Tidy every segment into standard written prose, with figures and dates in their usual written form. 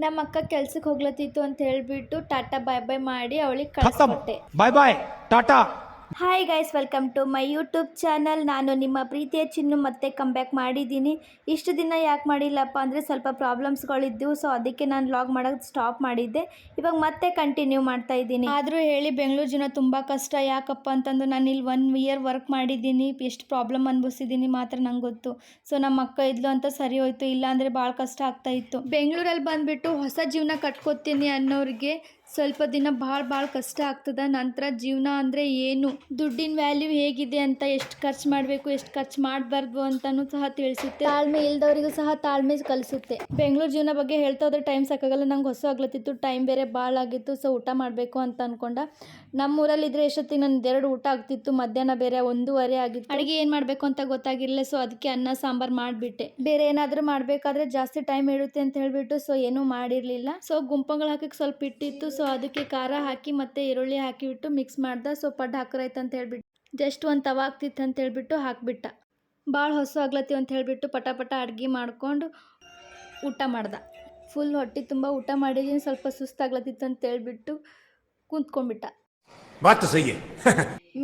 ನಮ್ಮ ಅಕ್ಕ ಕೆಲ್ಸಕ್ಕೆ ಹೋಗ್ಲತ್ತಿತ್ತು ಅಂತ ಹೇಳ್ಬಿಟ್ಟು ಟಾಟಾ ಬಾಯ್ ಬಾಯ್ ಮಾಡಿ ಅವಳಿಗೆ ಕಳಿಸ್ಕೊಟ್ಟೆ. Bye bye tata. Hi guys, welcome to my YouTube channel. ನಾನು ನಿಮ್ಮ ಪ್ರೀತಿಯ ಚಿನ್ನು ಮತ್ತೆ ಕಮ್ಬ್ಯಾಕ್ ಮಾಡಿದ್ದೀನಿ. ಇಷ್ಟು ದಿನ ಯಾಕೆ ಮಾಡಿಲ್ಲಪ್ಪ ಅಂದರೆ ಸ್ವಲ್ಪ ಪ್ರಾಬ್ಲಮ್ಸ್ಗಳಿದ್ದವು. ಸೊ ಅದಕ್ಕೆ ನಾನು ವ್ಲಾಗ್ ಮಾಡೋದು ಸ್ಟಾಪ್ ಮಾಡಿದ್ದೆ. ಇವಾಗ ಮತ್ತೆ ಕಂಟಿನ್ಯೂ ಮಾಡ್ತಾ ಇದ್ದೀನಿ. ಆದರೂ ಹೇಳಿ ಬೆಂಗಳೂರು ಜೀವನ ತುಂಬ ಕಷ್ಟ. ಯಾಕಪ್ಪ ಅಂತಂದು ನಾನು ಇಲ್ಲಿ 1 ಇಯರ್ ವರ್ಕ್ ಮಾಡಿದ್ದೀನಿ. ಎಷ್ಟು ಪ್ರಾಬ್ಲಮ್ ಅನುಭವಿಸಿದ್ದೀನಿ ಮಾತ್ರ ನಂಗೆ ಗೊತ್ತು. ಸೊ ನಮ್ಮ ಅಕ್ಕ ಇದ್ಲು ಅಂತ ಸರಿ ಹೋಯ್ತು, ಇಲ್ಲಾಂದರೆ ಭಾಳ ಕಷ್ಟ ಆಗ್ತಾಯಿತ್ತು. ಬೆಂಗಳೂರಲ್ಲಿ ಬಂದುಬಿಟ್ಟು ಹೊಸ ಜೀವನ ಕಟ್ಕೋತೀನಿ ಅನ್ನೋರಿಗೆ ಸ್ವಲ್ಪ ದಿನ ಭಾಳ ಕಷ್ಟ ಆಗ್ತದೆ. ನಂತರ ಜೀವನ ಅಂದರೆ ಏನು, ದುಡ್ಡಿನ ವ್ಯಾಲ್ಯೂ ಹೇಗಿದೆ ಅಂತ, ಎಷ್ಟು ಖರ್ಚು ಮಾಡಬೇಕು ಎಷ್ಟು ಖರ್ಚು ಮಾಡಬಾರ್ದು ಅಂತಲೂ ಸಹ ತಿಳಿಸುತ್ತೆ. ತಾಳ್ಮೆ ಇಲ್ದವರಿಗೂ ಸಹ ತಾಳ್ಮೆ ಕಲಿಸುತ್ತೆ. ಬೆಂಗಳೂರು ಜೀವನ ಬಗ್ಗೆ ಹೇಳ್ತಾ ಹೋದ್ರೆ ಟೈಮ್ ಸಾಕಾಗಲ್ಲ. ನಂಗೆ ಹೊಸ ಆಗ್ಲತ್ತಿತ್ತು, ಟೈಮ್ ಬೇರೆ ಭಾಳ ಆಗಿತ್ತು. ಸೊ ಊಟ ಮಾಡಬೇಕು ಅಂತ ಅಂದ್ಕೊಂಡ ನಮ್ಮೂರಲ್ಲಿದ್ದರೆ ಎಷ್ಟೊತ್ತಿಗೆ ನನ್ನ 2 ಊಟ ಆಗ್ತಿತ್ತು. ಮಧ್ಯಾಹ್ನ ಬೇರೆ 1:30 ಆಗಿತ್ತು. ಅಡುಗೆ ಏನು ಮಾಡಬೇಕು ಅಂತ ಗೊತ್ತಾಗಿರಲಿಲ್ಲ. ಸೊ ಅದಕ್ಕೆ ಅನ್ನ ಸಾಂಬಾರು ಮಾಡಿಬಿಟ್ಟೆ. ಬೇರೆ ಏನಾದರೂ ಮಾಡಬೇಕಾದ್ರೆ ಜಾಸ್ತಿ ಟೈಮ್ ಇರುತ್ತೆ ಅಂತ ಹೇಳಿಬಿಟ್ಟು ಸೊ ಏನೂ ಮಾಡಿರಲಿಲ್ಲ. ಸೊ ಗುಂಪಂಗಳು ಹಾಕಕ್ಕೆ ಸ್ವಲ್ಪ ಇಟ್ಟಿತ್ತು. ಸೊ ಅದಕ್ಕೆ ಖಾರ ಹಾಕಿ ಮತ್ತು ಈರುಳ್ಳಿ ಹಾಕಿಬಿಟ್ಟು ಮಿಕ್ಸ್ ಮಾಡ್ದೆ. ಸೊ ಪಡ್ಡು ಹಾಕ್ರೈತೆ ಅಂತ ಹೇಳ್ಬಿಟ್ಟು ಜಸ್ಟ್ ಒಂದು ತವ ಆಗ್ತಿತ್ತು ಅಂತ ಹೇಳ್ಬಿಟ್ಟು ಹಾಕಿಬಿಟ್ಟ. ಭಾಳ ಹೊಸ ಆಗ್ಲತ್ತೀವಿ ಅಂತ ಹೇಳಿಬಿಟ್ಟು ಪಟ ಅಡುಗೆ ಮಾಡ್ಕೊಂಡು ಊಟ ಮಾಡ್ದೆ. ಫುಲ್ ಹೊಟ್ಟೆ ತುಂಬ ಊಟ ಮಾಡಿದ್ದೀನಿ. ಸ್ವಲ್ಪ ಸುಸ್ತಾಗ್ಲತ್ತಿತ್ತು ಅಂತ ಹೇಳ್ಬಿಟ್ಟು ಕುಂತ್ಕೊಂಡ್ಬಿಟ್ಟ.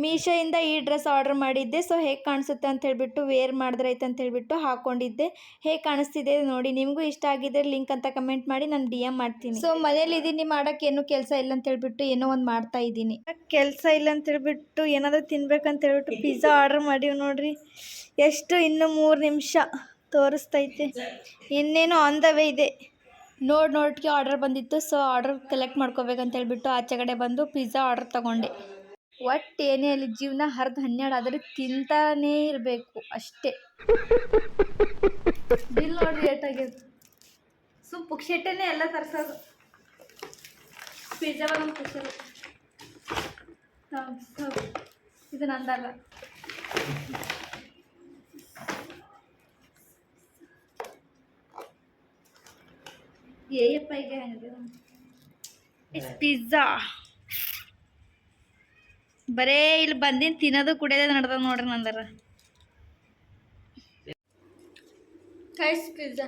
ಮೀಶೋಯಿಂದ ಈ ಡ್ರೆಸ್ ಆರ್ಡರ್ ಮಾಡಿದ್ದೆ. ಸೊ ಹೇಗೆ ಕಾಣಿಸುತ್ತೆ ಅಂತ ಹೇಳ್ಬಿಟ್ಟು ವೇರ್ ಮಾಡಿದ್ರೈತೆ ಅಂತ ಹೇಳ್ಬಿಟ್ಟು ಹಾಕೊಂಡಿದ್ದೆ. ಹೇಗೆ ಕಾಣಿಸ್ತಿದೆ ನೋಡಿ. ನಿಮಗೂ ಇಷ್ಟ ಆಗಿದ್ರೆ ಲಿಂಕ್ ಅಂತ ಕಮೆಂಟ್ ಮಾಡಿ, ನಾನು DM ಮಾಡ್ತೀನಿ. ಸೊ ಮನೇಲಿ ಇದ್ದೀನಿ, ಮಾಡೋಕ್ಕೆ ಏನೂ ಕೆಲಸ ಇಲ್ಲ ಅಂತ ಹೇಳ್ಬಿಟ್ಟು ಏನೋ ಒಂದು ಮಾಡ್ತಾ ಇದ್ದೀನಿ. ಕೆಲಸ ಇಲ್ಲ ಅಂತ ಹೇಳ್ಬಿಟ್ಟು ಏನಾದರೂ ತಿನ್ಬೇಕಂತ ಹೇಳ್ಬಿಟ್ಟು ಪಿಜ್ಜಾ ಆರ್ಡರ್ ಮಾಡೀವಿ ನೋಡ್ರಿ. ಎಷ್ಟು ಇನ್ನೂ 3 ನಿಮಿಷ ತೋರಿಸ್ತೈತೆ. ಇನ್ನೇನು ಆನ್ ದ ವೇ ಇದೆ. ನೋಡ್ಗೆ ಆರ್ಡರ್ ಬಂದಿತ್ತು. ಸೊ ಆರ್ಡರ್ ಕಲೆಕ್ಟ್ ಮಾಡ್ಕೋಬೇಕಂತ ಹೇಳ್ಬಿಟ್ಟು ಆಚೆ ಕಡೆ ಬಂದು ಪಿಜ್ಜಾ ಆರ್ಡರ್ ತೊಗೊಂಡೆ. ಒಟ್ಟು ಏನೇ ಅಲ್ಲಿ ಜೀವನ 10-12 ಆದರೆ ತಿಂತಾನೇ ಇರಬೇಕು ಅಷ್ಟೇ. ಬಿಲ್ ನೋಡ್ರಿ ಏಟಾಗ್ಯದ. ಪುಕ್ಷೆಟ್ಟೇನೆ ಎಲ್ಲ ತರ್ಸೋದು. ಪಿಜ್ಜಾ ಒಂದು ಪುಕ್ಷ ಇದು ನಂದಲ್ಲ. ಏಯಪ್ಪ ಈಗ ಪಿಜ್ಜಾ ಬರೇ ಇಲ್ಲಿ ಬಂದಿನ ತಿನ್ನೋದು ಕುಡಿಯೋದು ನಡೆದ ನೋಡ್ರಿ ನಂದರ. ಕೈಸ್ ಪಿಜ್ಜಾ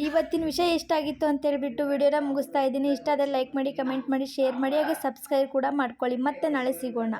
ಇವತ್ತಿನ ವಿಷಯ ಇಷ್ಟ ಆಗಿತ್ತು ಅಂತ ಹೇಳ್ಬಿಟ್ಟು ವಿಡಿಯೋನ ಮುಗಿಸ್ತಾ ಇದ್ದೀನಿ. ಇಷ್ಟ ಆದರೆ ಲೈಕ್ ಮಾಡಿ, ಕಮೆಂಟ್ ಮಾಡಿ, ಶೇರ್ ಮಾಡಿ, ಹಾಗೆ ಸಬ್ಸ್ಕ್ರೈಬ್ ಕೂಡ ಮಾಡ್ಕೊಳ್ಳಿ. ಮತ್ತೆ ನಾಳೆ ಸಿಗೋಣ.